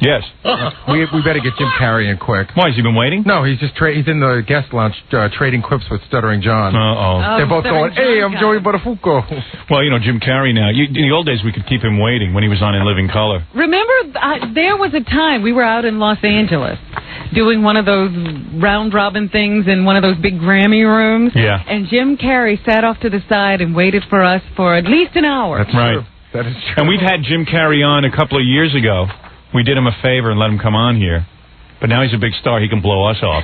Yes. We better get Jim Carrey in quick. Why, has he been waiting? No, he's just he's in the guest lounge trading quips with Stuttering John. They're both going, hey, I'm Joey Buttafuoco. Well, you know, Jim Carrey now. In the old days, we could keep him waiting when he was on In Living Color. Remember, there was a time we were out in Los Angeles doing one of those round-robin things in one of those big Grammy rooms. Yeah. And Jim Carrey sat off to the side and waited for us for at least an hour. That's right. That is true. And we've had Jim Carrey on a couple of years ago. We did him a favor and let him come on here. But now he's a big star. He can blow us off.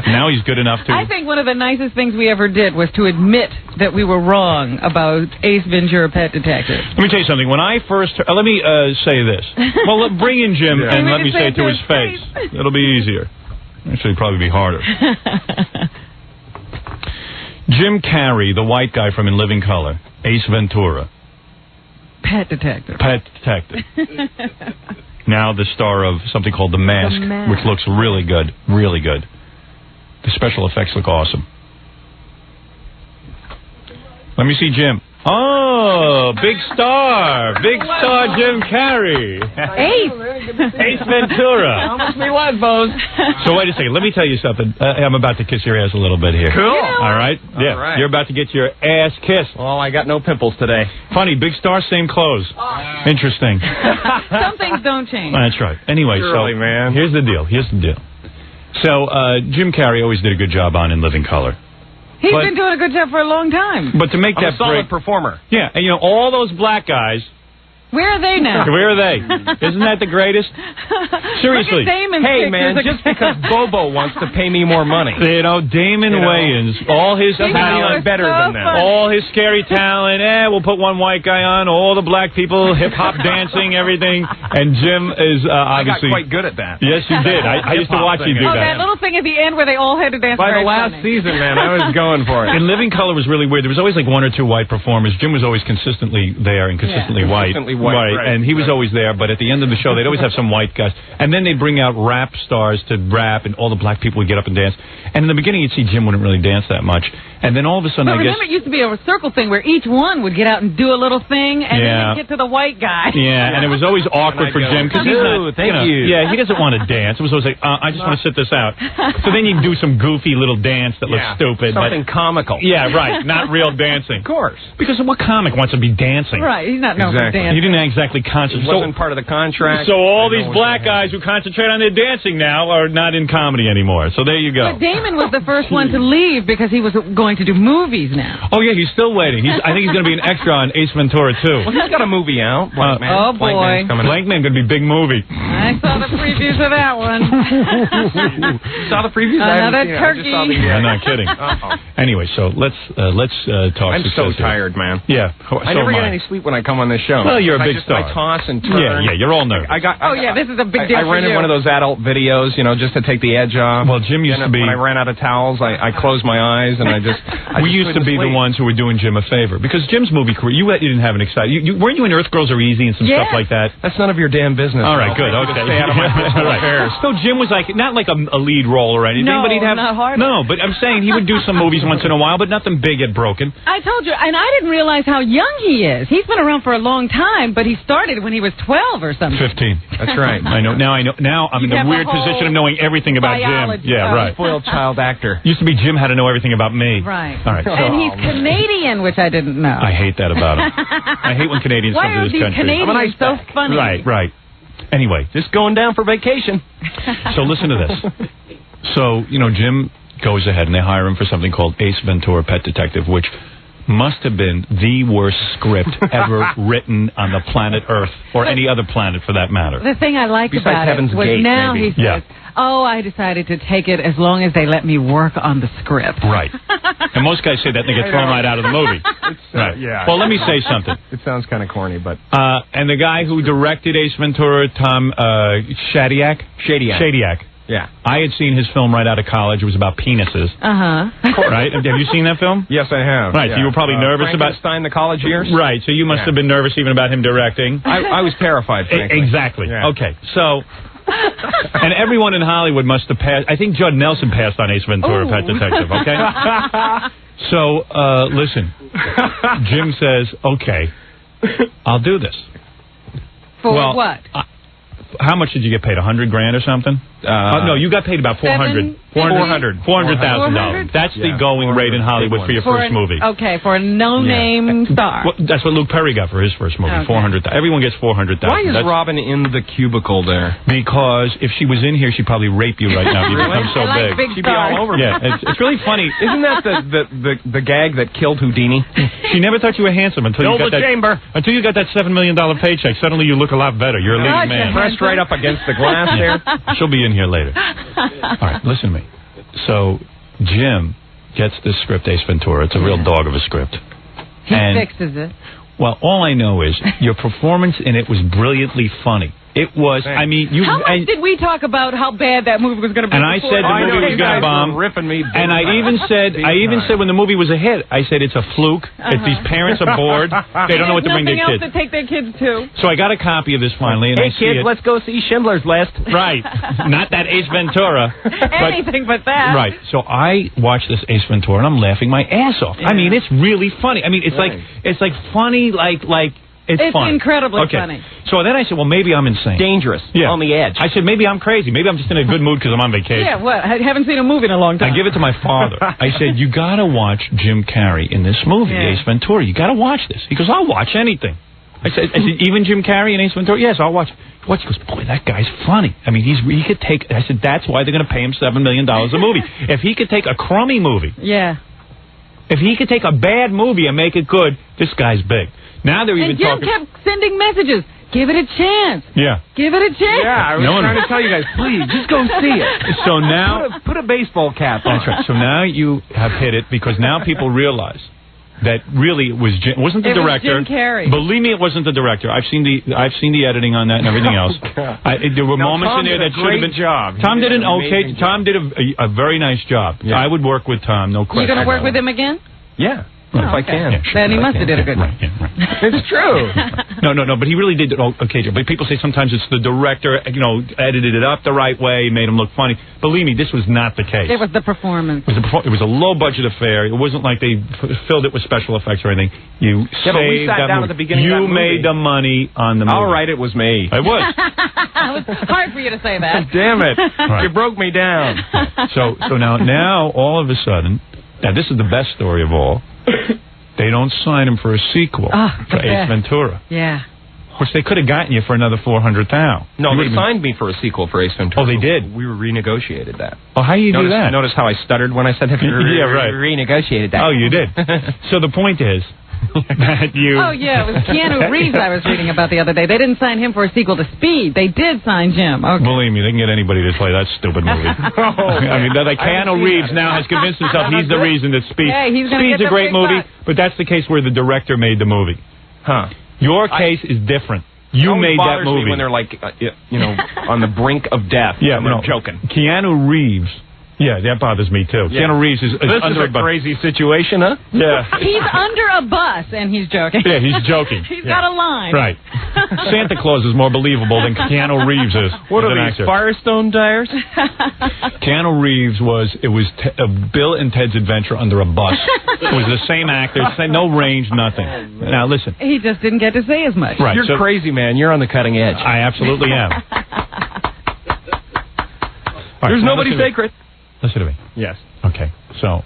Now he's good enough to... I think one of the nicest things we ever did was to admit that we were wrong about Ace Ventura: Pet Detective. Let me tell you something. When I first... let me say this. Well, bring in Jim and let me say it to his face. It'll be easier. Actually, it'd probably be harder. Jim Carrey, the white guy from In Living Color. Ace Ventura. Pet Detective. Pet Detective. Now the star of something called The Mask, which looks really good. Really good. The special effects look awesome. Let me see Jim. Oh, big star. Big star Jim Carrey. Ace Ventura. Almost me was, Bose. So wait a second. Let me tell you something. I'm about to kiss your ass a little bit here. Cool. All right? Yeah. All right. You're about to get your ass kissed. Well, I got no pimples today. Funny, big star, same clothes. Interesting. Some things don't change. That's right. Anyway, Surely, man. Here's the deal. So Jim Carrey always did a good job on In Living Color. He's been doing a good job for a long time. But to make I'm that a solid break, performer. yeah, and you know all those black guys. Where are they now? Where are they? Isn't that the greatest? Seriously. Look at Damon's Hey, man, pictures. just because Bobo wants to pay me more money. You know, Damon Wayans, all his talent, better than that. all his scary talent. We'll put one white guy on. All the black people, hip hop dancing, everything. And Jim is obviously I got quite good at that. Yes, you did. I used to watch you do that little thing at the end where they all had to dance. By the last season, man, I was going for it. In Living Color was really weird. There was always like one or two white performers. Jim was always consistently there and consistently white. Consistently white, right. And he was always there, but at the end of the show, they'd always have some white guys. And then they'd bring out rap stars to rap, and all the black people would get up and dance. And in the beginning, you'd see Jim wouldn't really dance that much. And then all of a sudden, but remember, it used to be a circle thing where each one would get out and do a little thing, and then you'd get to the white guy. Yeah, and it was always awkward for Jim, because he's not, yeah, he doesn't want to dance. It was always like, I just want to sit this out. So then you'd do some goofy little dance that looks stupid. Something comical. Yeah, right, not real dancing. Of course. Because what comic wants to be dancing? Right, he's not known for dancing. He didn't exactly concentrate. It wasn't part of the contract. So all these black guys who concentrate on their dancing now are not in comedy anymore. So there you go. But Damon was the first one to leave because he was going to do movies now. Oh, yeah, he's still waiting. I think he's going to be an extra on Ace Ventura, too. Well, he's got a movie out. Oh, boy. Blank Man going to be a big movie. I saw the previews of that one. Saw the previews? Another turkey. I'm not kidding. Anyway, so let's talk. I'm so tired, man. Yeah. I never get any sleep when I come on this show. Well, you're a big star. I toss and turn. Yeah, you're all nervous. This is a big deal I rented one of those adult videos, just to take the edge off. Well, Jim used to be... When I ran out of towels, I closed my eyes and we used to be the ones who were doing Jim a favor. Because Jim's movie career, you didn't have an exciting... weren't you in Earth Girls Are Easy and some stuff like that? That's none of your damn business. All right, good. Okay. Stay out of my personal affairs. So Jim was not like a lead role or anything. No, but he'd have, not hard. No, but I'm saying he would do some movies once in a while, but nothing big had broken. I told you, and I didn't realize how young he is. He's been around for a long time, but he started when he was 12 or something. 15. That's right. I know. Now I'm in the weird position of knowing everything about Jim. Yeah, right. Spoiled child actor. Used to be Jim had to know everything about me. Right. All right. And he's Canadian, which I didn't know. I hate that about him. I hate when Canadians come to this country. Canadians I'm a nice so funny? Right. Anyway, just going down for vacation. So listen to this. So, Jim goes ahead and they hire him for something called Ace Ventura: Pet Detective, which must have been the worst script ever written on the planet Earth, or any other planet for that matter. The thing I like about it was now he says, I decided to take it as long as they let me work on the script. Right. And most guys say that and they get thrown right out of the movie. Right. Yeah. Well, let me say something. It sounds kind of corny, but... and the guy who directed Ace Ventura, Tom Shadyac? Shadyac. Yeah. I had seen his film right out of college. It was about penises. Right? Have you seen that film? Yes, I have. Right, so you were probably nervous about... Frankenstein, the college years? Right, so you must have been nervous even about him directing. I was terrified, frankly. Exactly. Yeah. Okay, so... And everyone in Hollywood must have passed... I think Judd Nelson passed on Ace Ventura: Pet Detective, okay? So, listen. Jim says, okay, I'll do this. For what? how much did you get paid? $100,000 or something? No, you got paid about $400,000. That's the going rate in Hollywood for your first movie. Okay, for a no-name star. Well, that's what Luke Perry got for his first movie. Okay. $400,000. Everyone gets $400,000. Why is Robin in the cubicle there? Because if she was in here, she'd probably rape you right now. You become so like big big. She'd be all over me. Yeah, it's really funny. Isn't that the gag that killed Houdini? She never thought you were handsome until you got that chamber. Until you got that $7 million paycheck. Suddenly you look a lot better. You're a leading man. Pressed right up against the glass there. She'll be in here later. All right, listen to me. So Jim gets this script, Ace Ventura. It's a real dog of a script. He fixes it. Well, all I know is your performance in it was brilliantly funny. It was, I mean, you... How much did we talk about how bad that movie was going to be? And I said the movie was going to bomb. Ripping me. And I even said when the movie was a hit, I said it's a fluke. If these parents are bored, they don't know what to bring their kids. Nothing else to take their kids to. So I got a copy of this finally, and hey, I see kids, it. let's go see Schindler's List. Right. Not that Ace Ventura. Anything but that. Right. So I watched this Ace Ventura, and I'm laughing my ass off. Yeah. I mean, it's really funny. I mean, it's like funny, like... It's funny. Incredibly funny. So then I said, well, maybe I'm insane. Dangerous. Yeah. On the edge. I said, maybe I'm crazy. Maybe I'm just in a good mood because I'm on vacation. Yeah, what? I haven't seen a movie in a long time. I give it to my father. I said, you got to watch Jim Carrey in this movie, Ace Ventura. You got to watch this. He goes, I'll watch anything. I said, even Jim Carrey and Ace Ventura? Yes, I'll watch. He goes, boy, that guy's funny. I mean, he could take... I said, that's why they're going to pay him $7 million a movie. If he could take a crummy movie... Yeah. If he could take a bad movie and make it good, this guy's big. Now they're even talking... And Jim kept sending messages. Give it a chance. Yeah. Give it a chance. Yeah, I was trying to tell you guys, please, just go see it. So now... Put a baseball cap on. That's right. So now you have hit it because now people realize that really it was Jim, wasn't the director. Was Jim Carrey. Believe me, it wasn't the director. I've seen the editing on that and everything else. There were moments in there that should have been... job. Tom did an okay... Tom did a very nice job. Yeah. I would work with Tom, no question. You going to work with him again? Yeah. Oh, if I can. Yeah, sure, then he must have did a good job. It's true. No, but he really did okay. But people say sometimes it's the director, edited it up the right way, made him look funny. Believe me, this was not the case. It was the performance. It was a low-budget affair. It wasn't like they filled it with special effects or anything. You saved but we sat down at the beginning of that movie. You made the money on the movie. All right, it was me. It was. It was hard for you to say that. Damn it. Right. You broke me down. So now, all of a sudden, now this is the best story of all. They don't sign him for a sequel for Ace Ventura. Yeah. Which they could have gotten you for another $400,000. No, they signed me for a sequel for Ace Ventura. Oh, they did? We renegotiated that. Oh, how you do that? Notice how I stuttered when I said yeah, right. renegotiated that. Oh, you did. So the point is that you... Oh, yeah, it was Keanu Reeves I was reading about the other day. They didn't sign him for a sequel to Speed. They did sign Jim. Okay. Believe me, they can get anybody to play that stupid movie. I mean, Keanu Reeves now has convinced himself he's the reason that Speed... Yeah, Speed's a great movie, but that's the case where the director made the movie. Huh. Your case is different. You made that movie. Me when they're like, on the brink of death. Yeah, and they're joking. Keanu Reeves... Yeah, that bothers me, too. Yeah. Keanu Reeves is under a crazy situation, huh? Yeah. He's under a bus, and he's joking. Yeah, he's joking. He's got a line. Right. Santa Claus is more believable than Keanu Reeves is. What are these, Firestone tires? Keanu Reeves was Bill and Ted's Adventure under a bus. It was the same actor, no range, nothing. Now, listen. He just didn't get to say as much. Right. You're crazy, man. You're on the cutting edge. I absolutely am. There's nobody sacred. Listen to me. Yes. Okay. So,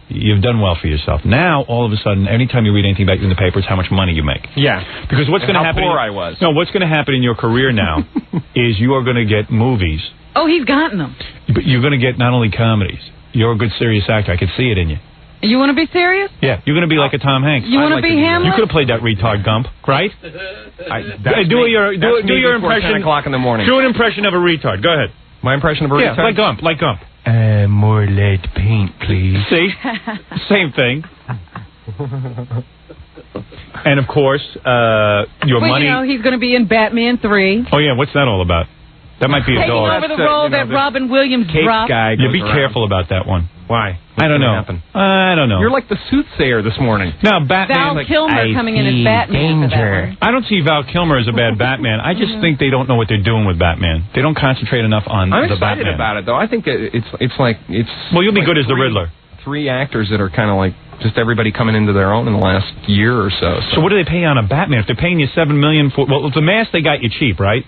you've done well for yourself. Now, all of a sudden, anytime you read anything about you in the paper, it's how much money you make. Yeah. Because what's going to happen... How poor I was. No, what's going to happen in your career now is you are going to get movies. Oh, he's gotten them. But you're going to get not only comedies. You're a good, serious actor. I could see it in you. You want to be serious? Yeah. You're going to be like a Tom Hanks. You want to be Hamlet? You could have played that retard Gump, right? Do your impression. 10 o'clock in the morning. Do an impression of a retard. Go ahead. My impression of a retard? Yeah, like Gump. More lead paint, please. See? Same thing. And, of course, your money... he's going to be in Batman 3. Oh, yeah, what's that all about? That might be a dog. Taking over the role that Robin Williams dropped. Yeah, be careful about that one. Why? I don't know. I don't know. You're like the soothsayer this morning. No, Batman... Val Kilmer coming in as Batman for that one. I don't see Val Kilmer as a bad Batman. I just think they don't know what they're doing with Batman. They don't concentrate enough on the Batman. I'm excited about it, though. I think it's Well, you'll be good as the Riddler. 3 actors that are kind of like just everybody coming into their own in the last year or so. So what do they pay on a Batman? If they're paying you $7 million for... Well, the mask they got you cheap, right?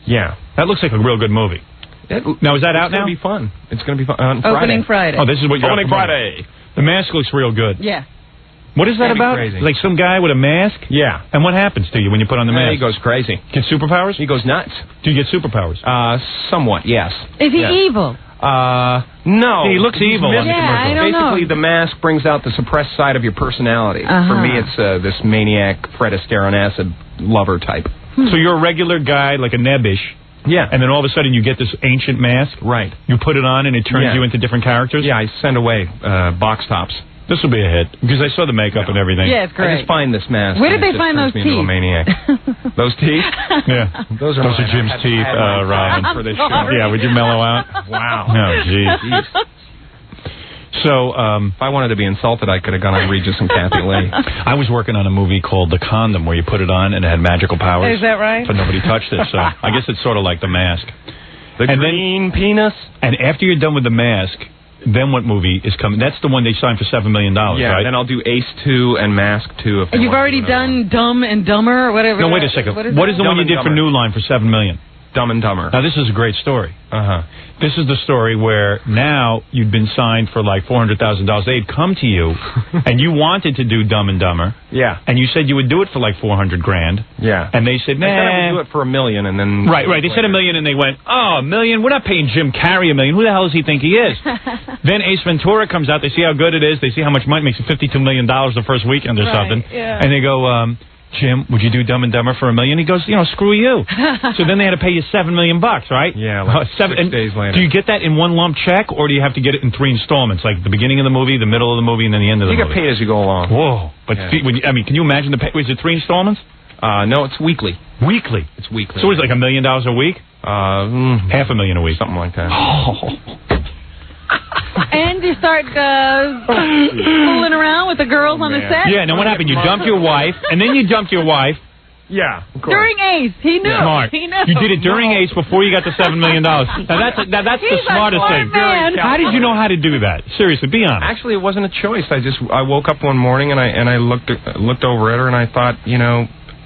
Yeah. That looks like a real good movie. Now, is that out now? It's going to be fun. It's going to be fun on Opening Friday. Oh, this is what you're Opening Friday. The Mask looks real good. Yeah. What is that about? Crazy. Like some guy with a mask? Yeah. And what happens to you when you put on the mask? He goes crazy. Get superpowers? He goes nuts. Do you get superpowers? Somewhat, yes. Is he evil? No. He looks evil on the Yeah, commercial. I don't know. Basically, the mask brings out the suppressed side of your personality. For me, it's this maniac, Fred Astaire on acid lover type. So you're a regular guy, like a nebbish. Yeah. And then all of a sudden you get this ancient mask. Right. You put it on and it turns you into different characters. Yeah, I send away box tops. This will be a hit because I saw the makeup and everything. Yeah, it's great. I just find this mask. Where did they and it just find turns those me into a teeth? maniac. Those teeth? Yeah. Those are Jim's teeth, Ryan. For this show. Yeah, would you mellow out? Wow. Oh, jeez. So, if I wanted to be insulted, I could have gone on Regis and Kathy Lee. I was working on a movie called The Condom where you put it on and it had magical powers. Is that right? But nobody touched it, so I guess it's sort of like The Mask. The green penis? And after you're done with The Mask, then what movie is coming? That's the one they signed for $7 million, right? Then I'll do Ace 2 and Mask 2. If You've already done Dumb and Dumber or whatever. No, wait a second. What is the one you did for New Line for $7 million? Dumb and Dumber. Now, this is a great story. This is the story where now you'd been signed for like $400,000. They had come to you, and you wanted to do Dumb and Dumber. Yeah. And you said you would do it for like $400,000. Yeah. And they said, nah. I said I would do it for $1 million, and then... Right. They said $1 million, and they went, oh, $1 million? We're not paying Jim Carrey $1 million. Who the hell does he think he is? Then Ace Ventura comes out. They see how good it is. They see how much money makes it $52 million the first weekend or something. Yeah. And they go, Jim, would you do Dumb and Dumber for $1 million? He goes, screw you. So then they had to pay you $7 million, right? Yeah, like 6 days later. Do you get that in one lump check, or do you have to get it in 3 installments, like the beginning of the movie, the middle of the movie, and then the end of the movie? You get paid as you go along. Whoa. But, can you imagine the pay? Was it 3 installments? No, it's weekly. Weekly? It's weekly. So it's like $1 million a week? $500,000 a week. Something like that. And you start fooling around with the girls on the set? Yeah, now what happened? You dumped your wife, and then you dumped your wife. Yeah, of course. During Ace. He knew. Smart. He knew. You did it during Ace before you got the $7 million. Now that's the smartest thing. Man. How did you know how to do that? Seriously, be honest. Actually, it wasn't a choice. I woke up one morning and I looked over at her and I thought,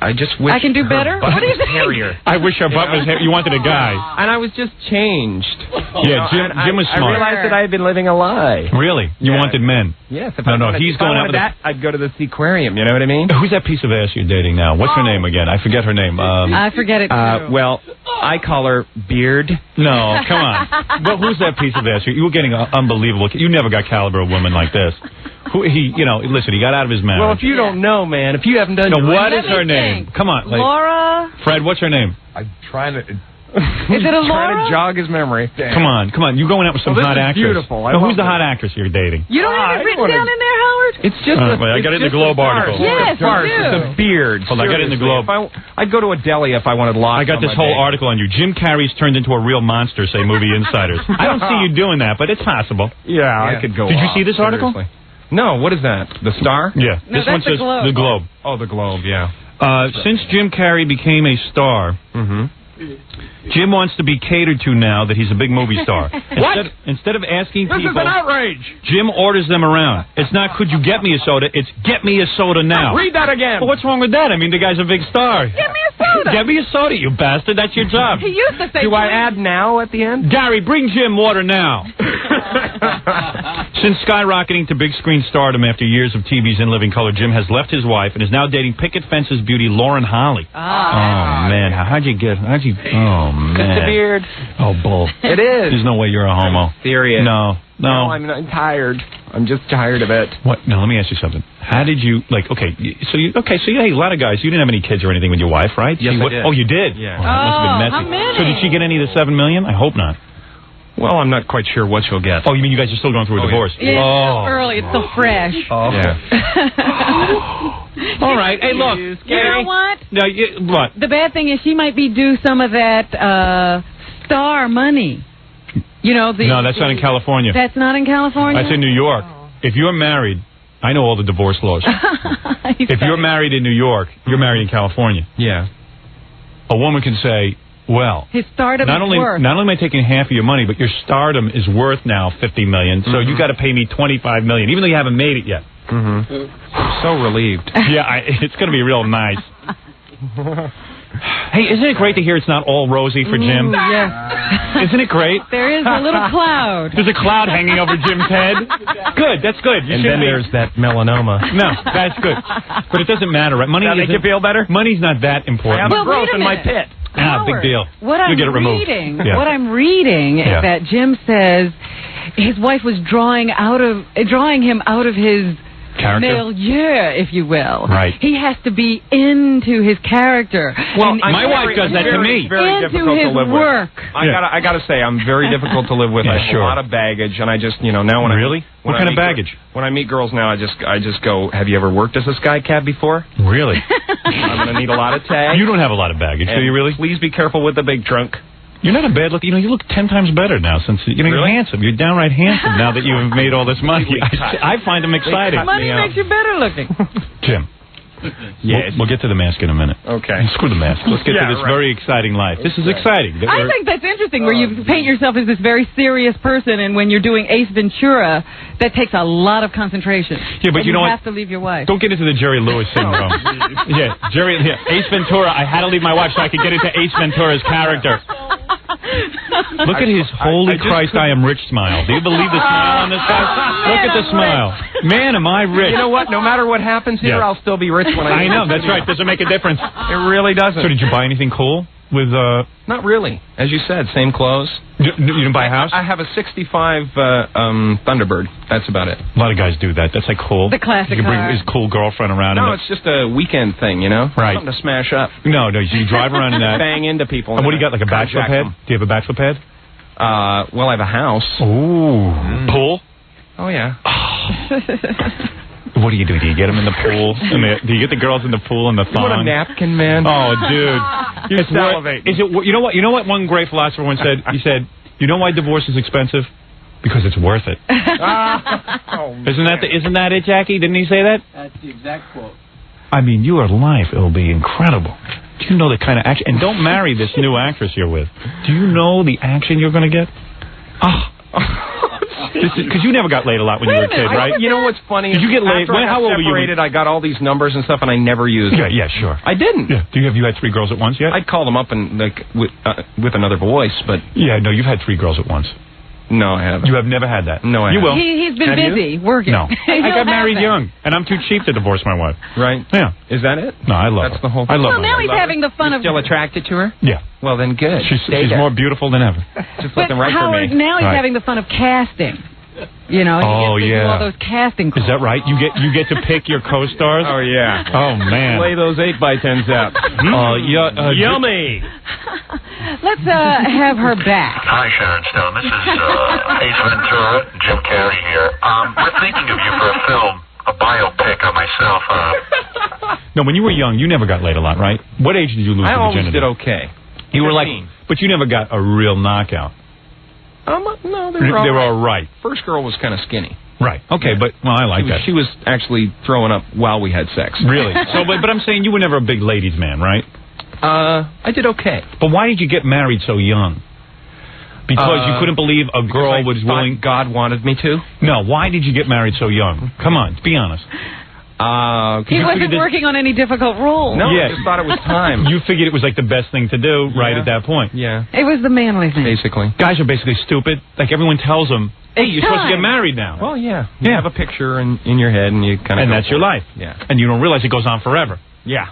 I just wish I can do better? What do you think? Hairier. I wish her butt was hair. You wanted a guy. And I was just changed. Yeah, Jim was smart. I realized that I had been living a lie. Really? You wanted men? Yes. If he's going out with that. I'd go to the aquarium. You know what I mean? Who's that piece of ass you're dating now? What's her name again? I forget her name. I forget it too. Well, I call her Beard. No, come on. Well, who's that piece of ass? You were getting unbelievable. You never got caliber of woman like this. Listen, he got out of his marriage. Well, if you don't know, man, if you haven't done... No, what is her name? Come on. Laura? Fred, what's her name? I'm trying to... Is it a Laura? Trying to jog his memory. Come on. You're going out with some hot actress. Beautiful. Now, who's the hot actress you're dating? You don't have it written down in there, Howard? It's just I got it in the Globe article. Yes, I do. It's a beard. Hold on, I got it in the Globe. I'd go to a deli if I wanted lots. I got this whole article on you. Jim Carrey's turned into a real monster, say Movie Insiders. I don't see you doing that, but it's possible. Yeah, I could go. Did you see this article? No, what is that? The Star? Yeah. No, this one says The Globe. Oh, The Globe, yeah. Since Jim Carrey became a star, Jim wants to be catered to now that he's a big movie star. Instead of asking people... This is an outrage! Jim orders them around. It's not, could you get me a soda? It's, get me a soda now. Read that again! Well, what's wrong with that? I mean, the guy's a big star. Get me a soda! Get me a soda, you bastard. That's your job. He used to say... Do I add now at the end? Gary, bring Jim water now. Since skyrocketing to big screen stardom after years of TV's In Living Color, Jim has left his wife and is now dating picket fences beauty Lauren Holly. Oh, man. How'd you... Oh, man. It's the beard. Oh, bull. It is. There's no way you're a homo. Serious. No. I'm not tired. I'm just tired of it. What? Now, let me ask you something. How did you, so you a lot of guys, you didn't have any kids or anything with your wife, right? Yes, I did. Oh, you did? Yeah. Oh, that must have been messy. How many? So did she get any of the $7 million? I hope not. Well, I'm not quite sure what she'll get. Oh, you mean you guys are still going through a divorce? Yeah, it's so early. It's so fresh. Yeah. All right. Hey, look. You know what? No, what? The bad thing is she might be due some of that star money. No, that's not in California. That's not in California? That's in New York. If you're married, I know all the divorce laws. If you're married in New York, you're married in California. Yeah. A woman can say, well, his stardom not only am I taking half of your money, but your stardom is worth now $50 million, so you got to pay me $25 million, even though you haven't made it yet. So relieved. Yeah, it's going to be real nice. Hey, isn't it great to hear it's not all rosy for Jim? Yes. Isn't it great? There is a little cloud. There's a cloud hanging over Jim's head. Good, that's good. And then there's that melanoma. No, that's good. But it doesn't matter, right? Money Does that make you feel better? Money's not that important. I have a growth in my pit. Ah, big deal. What You'll get it removed. What I'm reading is that Jim says his wife was drawing him out of his character? milieu, if you will. Right. He has to be into his character. Well, my wife does that to me. Very into difficult his to live work. with. I gotta say, I'm very difficult to live with. I have a lot of baggage, and I just, now when really? What kind of baggage? When I meet girls now, I just go, have you ever worked as a sky cab before? Really? I'm gonna need a lot of tags. You don't have a lot of baggage, do you really? Please be careful with the big trunk. You're not a bad look. You look 10 times better now since you're handsome. You're downright handsome now that you've made all this money. I find them exciting. Money makes you better looking. Jim. Yes. We'll get to the mask in a minute. Okay. Screw the mask. Let's get to this very exciting life. This is exciting. I think that's interesting where you paint yourself as this very serious person, and when you're doing Ace Ventura, that takes a lot of concentration. Yeah, but you know what? You have to leave your wife. Don't get into the Jerry Lewis syndrome. Ace Ventura. I had to leave my wife so I could get into Ace Ventura's character. Look at his holy Christ, I am rich smile. Do you believe the smile on this guy? Look at the smile. Man, am I rich. You know what? No matter what happens here, I'll still be rich when I know, that's right. Doesn't make a difference. It really doesn't. So did you buy anything cool with... Not really. As you said, same clothes. You didn't buy a house? I have a 65 Thunderbird. That's about it. A lot of guys do that. That's like cool. The classic You can bring his cool girlfriend around. No, it's just a weekend thing, Right. Something to smash up. No, you drive around in that. Bang into people. And what do you got, like a bachelor pad? Do you have a bachelor pad? Well, I have a house. Ooh. Pool? Oh, yeah. What do you do? Do you get them in the pool? Do you get the girls in the pool and the thong? What a napkin, man. Oh, dude. You're salivating. You know what one great philosopher once said? He said, you know why divorce is expensive? Because it's worth it. Isn't that it, Jackie? Didn't he say that? That's the exact quote. I mean, your life, it'll be incredible. Do you know the kind of action? And don't marry this new actress you're with. Do you know the action you're going to get? Because you never got laid a lot when you were a kid, right? You know what's funny? Did you get laid? How old were you? I got all these numbers and stuff, and I never used them. Yeah, sure. I didn't. Yeah. Have you had 3 girls at once yet? I'd call them up and with another voice, but... Yeah, no, you've had 3 girls at once. No, I haven't. You have never had that? No, I haven't. You will. He's been busy working. No. I got married young, and I'm too cheap to divorce my wife. Right. Yeah. Is that it? No, I love her. That's the whole thing. I love her. Well, now he's having the fun of... Still attracted to her? Yeah. Well, then good. She's more beautiful than ever. Just looking right for me. Now he's having the fun of casting. You know, he gets to do all those casting calls. Is that right? You get to pick your co-stars? Oh, yeah. Oh, man. Lay those 8x10s out. Yummy. Let's have her back. Hi, Sharon Stone. This is Ace Ventura, Jim Carrey here. We're thinking of you for a film, a biopic on myself. No, when you were young, you never got laid a lot, right? What age did you lose the virginity? I always did okay. You were like, but you never got a real knockout. No, they were all right. First girl was kind of skinny. Right. Okay, but I like that. She was actually throwing up while we had sex. Really? But I'm saying you were never a big ladies' man, right? I did okay. But why did you get married so young? Because you couldn't believe a girl was willing... God wanted me to? No, why did you get married so young? Come on, be honest. He wasn't working on any difficult roles. No, I just thought it was time. You figured it was like the best thing to do right at that point. Yeah. It was the manly thing. Basically. Guys are basically stupid. Like everyone tells them, hey, you're supposed to get married now. Well, yeah. You have a picture in your head and you kind of... And that's your life. Yeah. And you don't realize it goes on forever. Yeah.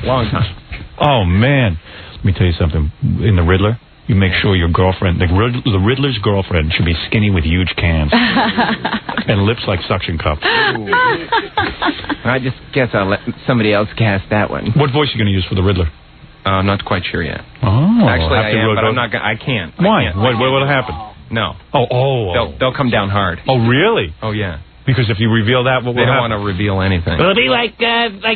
Long time. Oh, man. Let me tell you something. In The Riddler, you make sure your girlfriend, the Riddler's girlfriend, should be skinny with huge cans. And lips like suction cups. I just guess I'll let somebody else cast that one. What voice are you going to use for the Riddler? I'm not quite sure yet. Oh. Actually, I am, but I'm not I can't. Why? What will happen? No. Oh. They'll come down hard. Oh, really? Oh, yeah. Because if you reveal that, what will happen? They don't want to reveal anything. It'll be like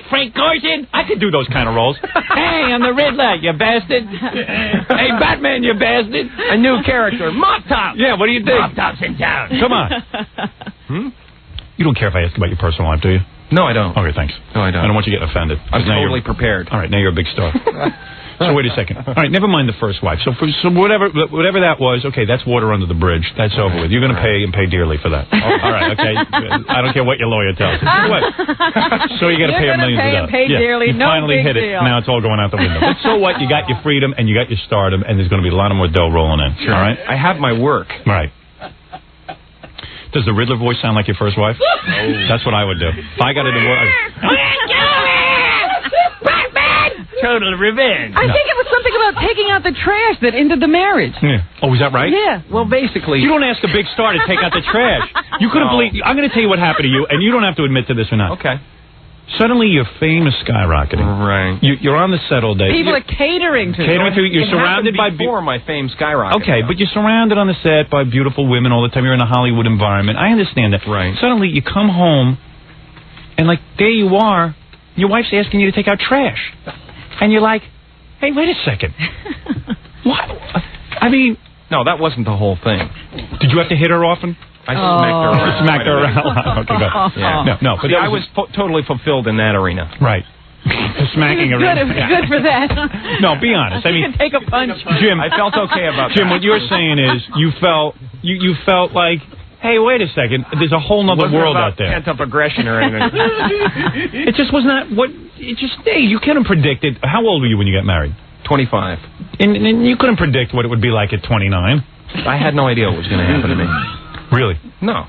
Frank Gorshin. I could do those kind of roles. Hey, I'm the Riddler, you bastard. Hey, Batman, you bastard. A new character, Mop Top. Yeah, what do you think? Mop Top's in town. Come on. You don't care if I ask about your personal life, do you? No, I don't. Okay, thanks. No, I don't. I don't want you getting offended. I'm totally prepared. All right, now you're a big star. So wait a second. All right, never mind the first wife. So whatever that was, okay, that's water under the bridge. That's over with. You're going to pay and pay dearly for that. All right, okay. I don't care what your lawyer tells you. What? So you got to pay a million for that. Pay dearly. You finally hit it. Now it's all going out the window. But so what? You got your freedom and you got your stardom, and there's going to be a lot of more dough rolling in. Sure. All right. I have my work. Right. Does the Riddler voice sound like your first wife? That's what I would do. If I got a divorce. Total revenge. I think it was something about taking out the trash that ended the marriage. Yeah. Oh, is that right? Yeah. Well, basically... You don't ask a big star to take out the trash. You couldn't believe... I'm going to tell you what happened to you, and you don't have to admit to this or not. Okay. Suddenly, your fame is skyrocketing. Right. You're on the set all day. People are catering to you. You're surrounded by... Before my fame skyrocketed. Okay, but you're surrounded on the set by beautiful women all the time. You're in a Hollywood environment. I understand that. Right. Suddenly, you come home, and, like, there you are. Your wife's asking you to take out trash. And you're like... Hey, wait a second. What? I mean... No, that wasn't the whole thing. Did you have to hit her often? I smacked her around. Smacked her around. Okay, good. Yeah. No, but see, I was totally fulfilled in that arena. Right. Smacking her around. Good for that. No, be honest. I mean... You can take a punch. Jim... I felt okay about Jim, that. what you're saying is you felt like... Hey, wait a second. There's a whole other world out there. Pent-up aggression or anything. It just was not what... It just... Hey, you couldn't predict it. How old were you when you got married? 25. And you couldn't predict what it would be like at 29. I had no idea what was going to happen to me. Really? No.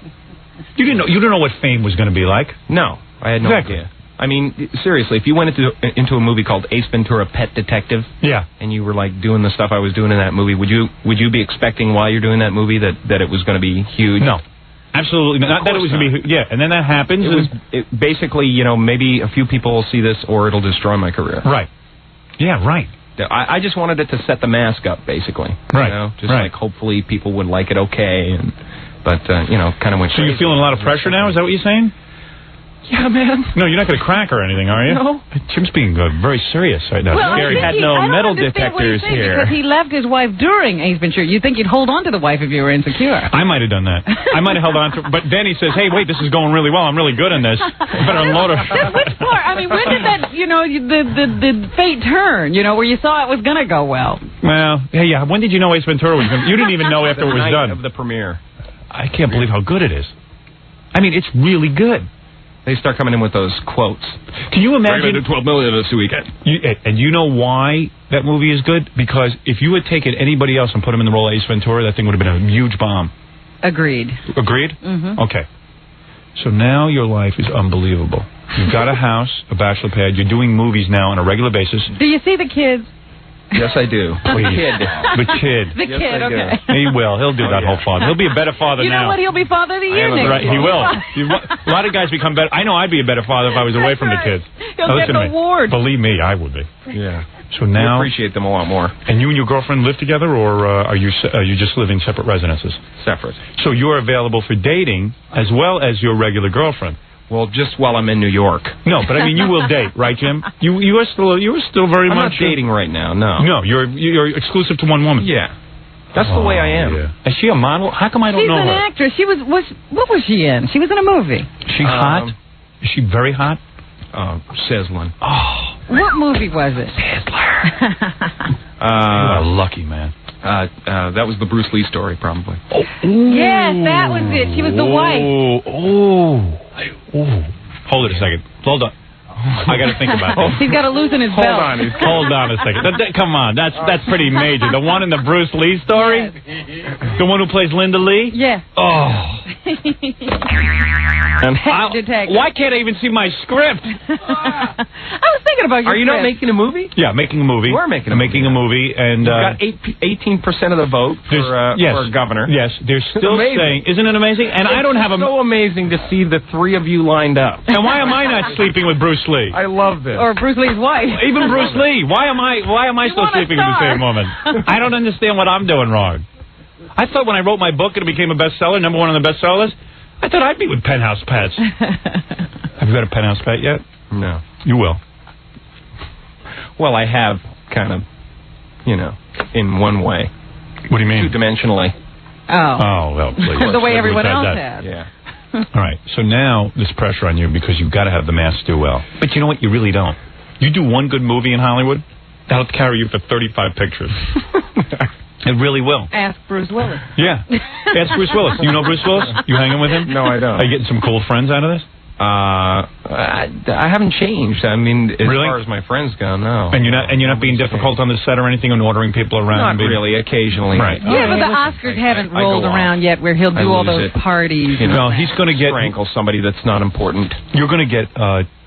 You didn't know what fame was going to be like? No. I had no idea. I mean, seriously, if you went into a movie called Ace Ventura: Pet Detective, yeah, and you were like doing the stuff I was doing in that movie, would you be expecting while you're doing that movie that it was going to be huge? No, absolutely not. That it was going to be and then that happens. Basically, maybe a few people will see this, or it'll destroy my career. Right. Yeah. Right. I just wanted it to set the mask up, basically. Right. Like hopefully people would like it okay, but kind of went. So you're feeling a lot of pressure now? Is that what you're saying? Yeah, man. No, you're not going to crack or anything, are you? No. Jim's being very serious right now. Well, Scary. I Had no metal detectors here. Because he left his wife during Ace Ventura. You'd think you'd hold on to the wife if you were insecure. I might have done that. I might have held on to but then he says, hey, wait, this is going really well. I'm really good in this. Better unload her. Which part? I mean, when did that, the fate turn, where you saw it was going to go well? Well, yeah. When did you know Ace Ventura was going to... You didn't even know after it was done. Of the premiere. I can't believe how good it is. I mean, it's really good. They start coming in with those quotes. Can you imagine? We're going to do $12 million this weekend. And you know why that movie is good? Because if you had taken anybody else and put him in the role of Ace Ventura, that thing would have been a huge bomb. Agreed. Agreed? Mm-hmm. Okay. So now your life is unbelievable. You've got a house, a bachelor pad. You're doing movies now on a regular basis. Do you see the kids? Yes, I do. The kid. The yes, kid, okay. He will. He'll do that whole father. He'll be a better father now. You know what? He'll be father of the year next Right, he will. A lot of guys become better. I know I'd be a better father if I was away from the kids. He'll get an award. Believe me, I would be. Yeah. So now... I appreciate them a lot more. And you and your girlfriend live together, or are you just living separate residences? Separate. So you're available for dating as well as your regular girlfriend? Well, just while I'm in New York. No, but I mean, you will date, right, Jim? You are still very I'm much... not dating right now, no. No, you're exclusive to one woman. Yeah. That's the way I am. Yeah. Is she a model? How come I don't know her? She's an actress. She what was she in? She was in a movie. Is she hot? Is she very hot? Sizzling. Oh. What movie was it? Sizzler. You are lucky, man. That was the Bruce Lee story, probably. Oh. Yes, that was it. She was the wife. Hold it a second. Hold on. I got to think about this. He's got to loosen his belt. Hold on a second. Come on, that's pretty major. The one in the Bruce Lee story? Yes. The one who plays Linda Lee? Yeah. Oh. Why can't I even see my script? I was thinking about your Are you script. not making a movie? Yeah, making a movie. We're making a movie. And you got 18% of the vote for governor. Yes, they're still saying, isn't it amazing? And I don't have a... It's so amazing to see the three of you lined up. And why am I not sleeping with Bruce Lee? I love this. Or Bruce Lee's wife. Even Bruce Lee. Why am I still sleeping with the same woman? I don't understand what I'm doing wrong. I thought when I wrote my book and it became a bestseller, #1 on the bestsellers, I thought I'd be with Penthouse Pets. Have you got a Penthouse Pet yet? No. You will. Well, I have kind of, in one way. What do you mean? Two-dimensionally. Oh, well, please. The way everyone else has. Yeah. All right, so now there's pressure on you because you've got to have the mask do well. But you know what? You really don't. You do one good movie in Hollywood, That'll carry you for 35 pictures. It really will. Ask Bruce Willis. Yeah. Ask Bruce Willis. You know Bruce Willis? You hanging with him? No, I don't. Are you getting some cool friends out of this? I haven't changed. I mean, as far as my friends go, no. And you're not being difficult on the set or anything, and ordering people around. Not really. Occasionally, right? Yeah, but the Oscars haven't rolled around yet, where he'll do all those parties. You know, he's going to get strangle somebody that's not important. You're going to get.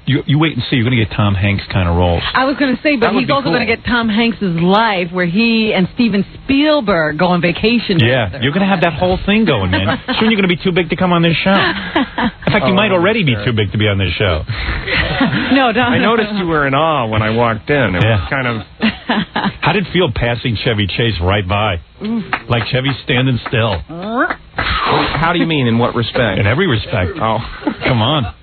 You wait and see. You're going to get Tom Hanks kind of roles. I was going to say, but he's also going to get Tom Hanks' life, where he and Steven Spielberg go on vacation. Yeah, together. you're going to have that whole thing going, man. Soon you're going to be too big to come on this show. In fact, you might already be too big to be on this show. No, don't. I noticed you were in awe when I walked in. It was kind of... How did it feel passing Chevy Chase right by? Like Chevy's standing still. How do you mean? In what respect? In every respect. Oh. Come on.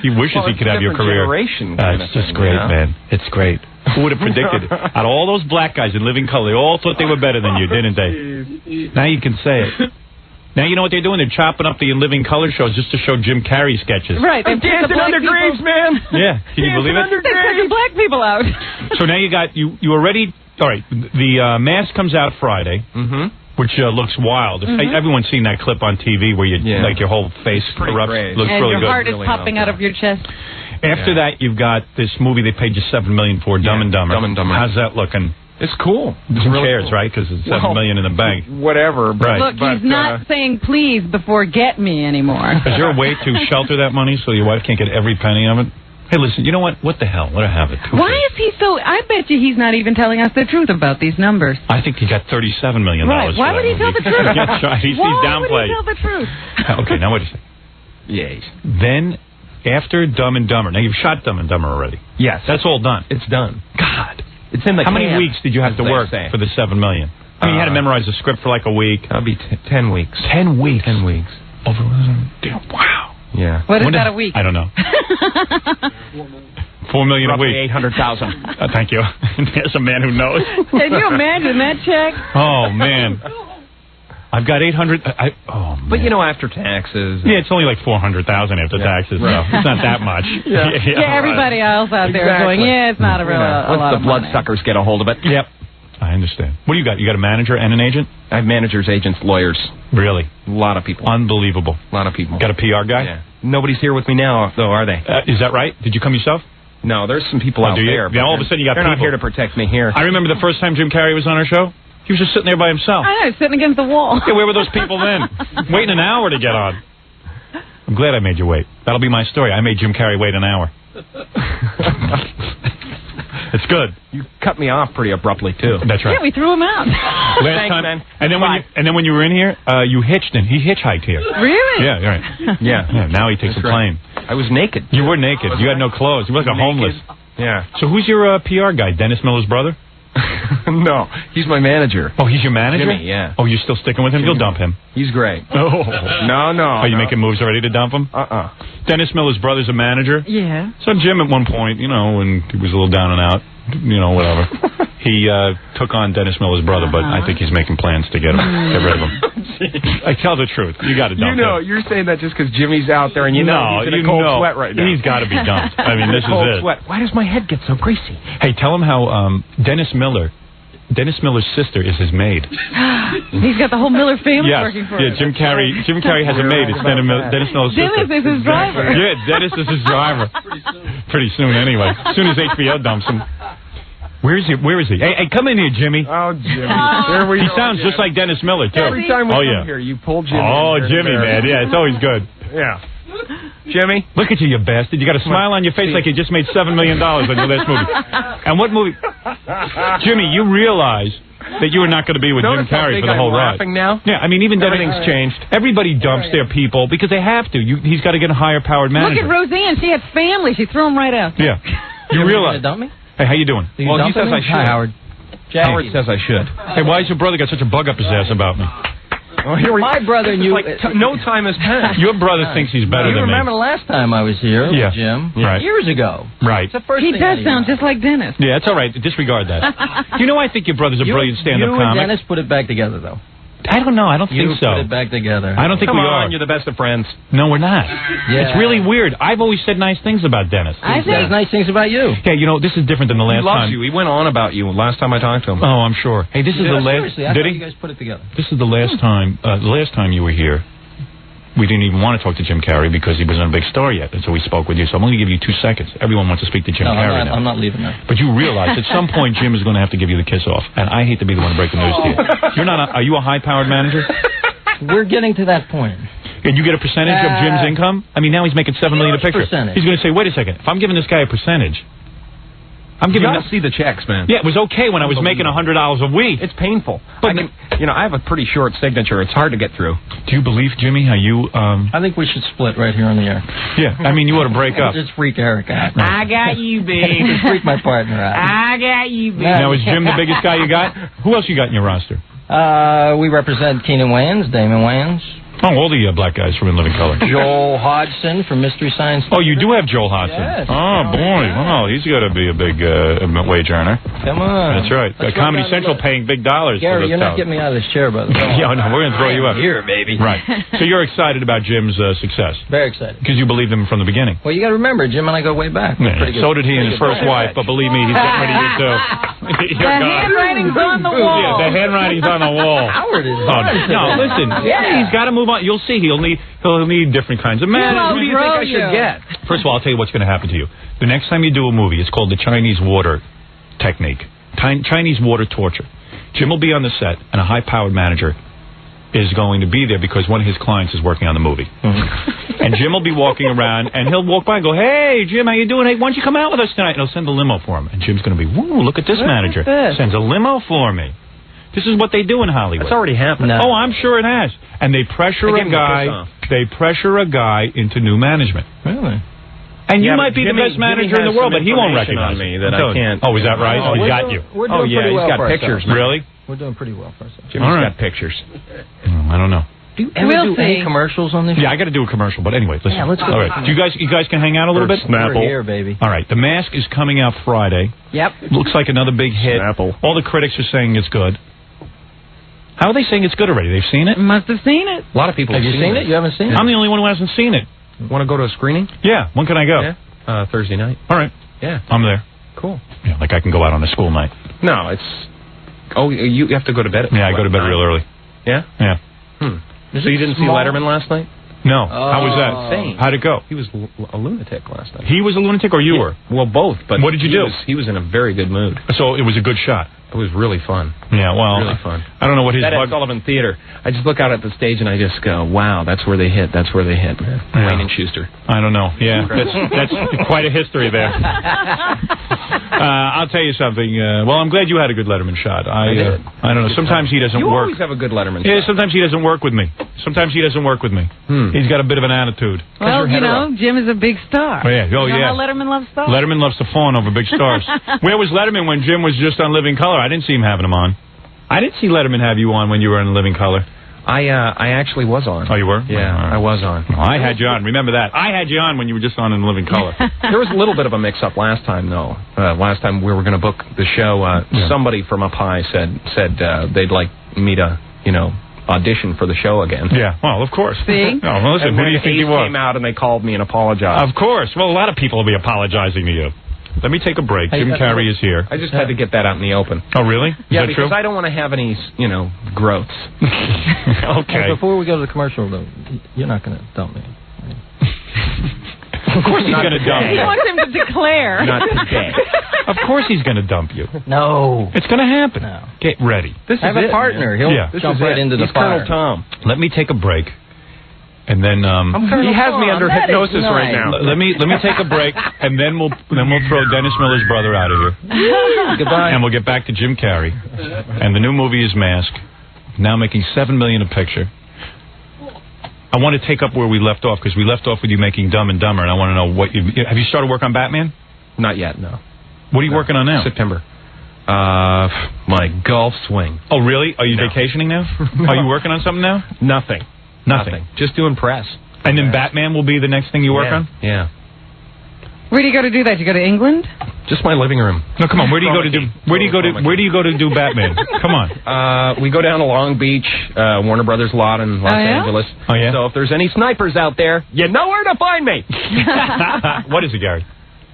He wishes he could have your career. It's just great, man. It's great. Who would have predicted? Out of all those black guys in Living Color, they all thought they were better than you, didn't they? Now you can say it. Now you know what they're doing? They're chopping up the In Living Color shows just to show Jim Carrey sketches. Right. I'm dancing under graves, man. Yeah. Can you believe it? They're taking black people out. So now you got, you already, all right, the mask comes out Friday. Mm-hmm. Which looks wild. Everyone's seen that clip on TV where you like your whole face erupts. Looks and really your good. heart is popping out of your chest. After that, you've got this movie they paid you $7 million for, Dumb and Dumber. Dumb and Dumber. How's that looking? It's cool. Who cares, right? Because it's $7 million in the bank. Whatever. But, right. Look, he's not saying please before get me anymore. Is there a way to shelter that money so your wife can't get every penny of it? Hey, listen, you know what? What the hell? Let her have it. Why is he so... I bet you he's not even telling us the truth about these numbers. I think he got $37 million. Right. Why would he tell the truth? That's right. He's downplayed. Why would he tell the truth? Okay, now what do you say? Yes. Then, after Dumb and Dumber... Now, you've shot Dumb and Dumber already. Yes. That's all done. It's done. God. It's in the How many weeks did you have to work for the $7 million? I mean, you had to memorize the script for like a week. That'll be 10 weeks. 10 weeks? 10 weeks. Wow. Yeah. What is that a week? I don't know. $4 million a week. 800,000. Thank you. There's a man who knows. Can you imagine that check? Oh, man. I've got 800. Oh, man. But, you know, after taxes. Yeah, it's only like 400,000 after taxes, so it's not that much. Yeah, everybody else out there is going, yeah, it's not a real a lot Once the of money. bloodsuckers get a hold of it. Yep. I understand. What do you got? You got a manager and an agent? I have managers, agents, lawyers. Really? A lot of people. Unbelievable. A lot of people. Got a PR guy? Yeah. Nobody's here with me now, though, are they? Is that right? Did you come yourself? No, there's some people out there. Yeah, all of a sudden you got they're people. Not here to protect me here. I remember the first time Jim Carrey was on our show. He was just sitting there by himself. I know, sitting against the wall. Yeah, where were those people then? Waiting an hour to get on. I'm glad I made you wait. That'll be my story. I made Jim Carrey wait an hour. It's good. You cut me off pretty abruptly, too. That's right. Yeah, we threw him out. Last time, man. And then when you were in here, you hitched him. He hitchhiked here. Really? Yeah, right. Yeah. Now he takes a plane. I was naked. You were naked. You had no clothes. You looked like a homeless. Yeah. So who's your PR guy? Dennis Miller's brother? No, he's my manager. Oh, he's your manager? Jimmy, yeah. Oh, you're still sticking with him? You'll dump him. He's great. Oh. No. Are you making moves already to dump him? Dennis Miller's brother's a manager? Yeah. So Jim at one point, you know, when he was a little down and out, you know, whatever, he took on Dennis Miller's brother, but I think he's making plans to get rid of him. I tell the truth. You got to dump him. You're saying that just because Jimmy's out there and he's in a cold sweat right now. He's got to be dumped. I mean, this is it. Sweat. Why does my head get so greasy? Hey, tell him how Dennis Miller's sister is his maid. He's got the whole Miller family working for him. Yeah, Jim Carrey has a maid. It's Dennis Miller's sister. Dennis is his driver. Yeah, Dennis is his driver. Pretty soon, anyway. As soon as HBO dumps him. Where is he? Hey, come in here, Jimmy. Oh, Jimmy. He sounds just like Dennis Miller, too. Every time we come here, you pull Jimmy. Oh, Jimmy, man. Yeah, it's always good. Yeah. Jimmy? Look at you bastard. You got a smile on your face like you just made $7 million on your last movie. And what movie? Jimmy, you realize that you are not going to be with Jim Carrey for the whole ride. Laughing now? Yeah, I mean, even everything's changed. Everybody dumps their people because they have to. He's got to get a higher-powered manager. Look at Roseanne. She had family. She threw him right out. Yeah. You realize. Dump me? Hey, how you doing? Well, he says I should. Hi, Howard. Howard says I should. Hey, why has your brother got such a bug up his ass about me? Oh, here we My brother and you... Like no time has passed. Your brother thinks he's better You than me. remember the last time I was here, Jim? Right. Years ago. Right. It's the first He thing does sound just like Dennis. Yeah, it's all right. Disregard that. You know, I think your brother's a brilliant stand-up you comic. and Dennis put it back together, though. I don't know. I don't think so. You put it back together. I don't think Come we on, are. you're the best of friends. No, we're not. Yeah. It's really weird. I've always said nice things about Dennis. He says nice things about you. Yeah, you know, this is different than the last He loves time. you. He went on about you last time I talked to him. Oh, I'm sure. Hey, this is the last. Seriously, I Did thought he? you guys put it together. This is the last time. The last time you were here, we didn't even want to talk to Jim Carrey because he wasn't a big star yet, and so we spoke with you. So I'm only going to give you 2 seconds. Everyone wants to speak to Jim Carrey now. I'm not leaving now. But you realize at some point Jim is going to have to give you the kiss off, and I hate to be the one to break the news to you. You're not. Are you a high-powered manager? We're getting to that point. And you get a percentage of Jim's income? I mean, now he's making $7 million a picture. Percentage. He's going to say, wait a second. If I'm giving this guy a percentage, I'm giving. You gotta see the checks, man. Yeah, it was okay when I was making $100 a week. It's painful. But I have a pretty short signature. It's hard to get through. Do you believe, Jimmy, how you? I think we should split right here on the air. Yeah, I mean, you ought to break up. Just freak Eric out. I got you, babe. Just freak my partner out. I got you, babe. Now, is Jim the biggest guy you got? Who else you got in your roster? We represent Keenan Wayans, Damon Wayans. Oh, all the black guys from In Living Color. Joel Hodgson from Mystery Science. Oh, you do have Joel Hodgson. Yes. Oh, boy. Oh, he's got to be a big wage earner. Come on. That's right. Comedy Central paying big dollars for Gary, this you're not talent. getting me out of this chair, brother. Yeah, no, we're going to throw you up. Here, baby. Right. So you're excited about Jim's success? Very excited. Because you believed him from the beginning. Well, you got to remember, Jim and I go way back. Yeah, so did he and his first wife, but believe me, he's getting rid of you too. The handwriting's on the wall. Yeah, the handwriting's on the wall. Howard is. No, listen. Yeah, he's got to move on. You'll see. He'll need different kinds of men. Who do you think I should get? First of all, I'll tell you what's going to happen to you. The next time you do a movie, it's called the Chinese water technique. Chinese water torture. Jim will be on the set, and a high-powered manager is going to be there because one of his clients is working on the movie. And Jim will be walking around, and he'll walk by and go, hey, Jim, how you doing? Hey, why don't you come out with us tonight? And he'll send a limo for him. And Jim's going to be, woo, look at this manager. Sends a limo for me. This is what they do in Hollywood. It's already happened. No. Oh, I'm sure it has. And they pressure a guy. They pressure a guy into new management. Really? And you might be the best manager in the world, but he won't recognize me that I can't. Oh, is that right? Oh, He's got you. We're doing pretty well he's got for pictures. ourselves. Really? We're doing pretty well for ourselves. Jimmy's All right. got pictures. I don't know. Do you ever We'll do any see. commercials on this? Yeah, I got to do a commercial, but anyway, listen. Yeah, let's go. All right, you guys can hang out a little bit. We're here, baby. All right, The Mask is coming out Friday. Yep. Looks like another big hit. Snapple. All the critics are saying it's good. How are they saying it's good already? They've seen it? Must have seen it. A lot of people Have you seen it? You haven't seen it? I'm the only one who hasn't seen it. Want to go to a screening? Yeah, when can I go? Yeah. Thursday night. All right, Yeah. I'm there. Cool. Yeah, like I can go out on a school night. No, it's. Oh, you have to go to bed at Yeah, I go to bed 9? real early. Yeah? Yeah. So you didn't see Letterman last night? No. How was that? Insane. How'd it go? He was a lunatic last night. He was a lunatic, or you were? Well, both. But What did you do? He was in a very good mood. So it was a good shot. It was really fun. Yeah, well, Really fun. I don't know what his That bug. at Sullivan Theater. I just look out at the stage and I just go, wow, that's where they hit. That's where they hit, man. Yeah. Wayne and Schuster. I don't know. Yeah, that's quite a history there. I'll tell you something. Well, I'm glad you had a good Letterman shot. I don't know. Sometimes he doesn't You work. always have a good Letterman Yeah, shot. sometimes he doesn't work with me. Sometimes he doesn't work with me. He's got a bit of an attitude. Well, you know, Jim is a big star. Oh, yeah. Oh, You know yeah. how Letterman loves stars? Letterman loves to fawn over big stars. Where was Letterman when Jim was just on Living Color? I didn't see him having him on. I didn't see Letterman have you on when you were in Living Color. I actually was on. Oh, you were? Yeah, All right. I was on. Oh, I had you on. Remember that. I had you on when you were just on in Living Color. There was a little bit of a mix-up last time, though. Last time we were going to book the show, somebody from up high said they'd like me to, audition for the show again. Yeah, well, of course. See? No, well, listen, And who do then you think you Ace are? came out and they called me and apologized. Of course. Well, a lot of people will be apologizing to you. Let me take a break. Jim Carrey is here. I just had to get that out in the open. Oh, really? Is Yeah, that because true? I don't want to have any, growths. Okay. Before we go to the commercial, though, you're not going to dump me. Of course he's going to dump He you. wants him to declare. Not today. Of course he's going to dump you. No. It's going to happen. No. Get ready. This I have is a partner. man. He'll Yeah. This jump is right it. into the He's fire. Colonel Tom. Let me take a break. And then He has me under That is hypnosis right nice. now. let me take a break, and then we'll throw Dennis Miller's brother out of here, Goodbye. and we'll get back to Jim Carrey, and the new movie is Mask, now making $7 million a picture. I want to take up where we left off because we left off with you making Dumb and Dumber, and I want to know what have you started work on Batman? Not yet, no. What are you working on now? September. My golf swing. Oh, really? Are you No. vacationing now? Are you working on something now? Nothing. Nothing. Just doing press. And then Batman will be the next thing you work on? Yeah. Where do you go to do that? You go to England? Just my living room. No, come on. Where do you go to do? Where do you go to do Batman? Come on. We go down to Long Beach, Warner Brothers lot in Los Angeles. Oh yeah. So if there's any snipers out there, you know where to find me. What is it, Gary?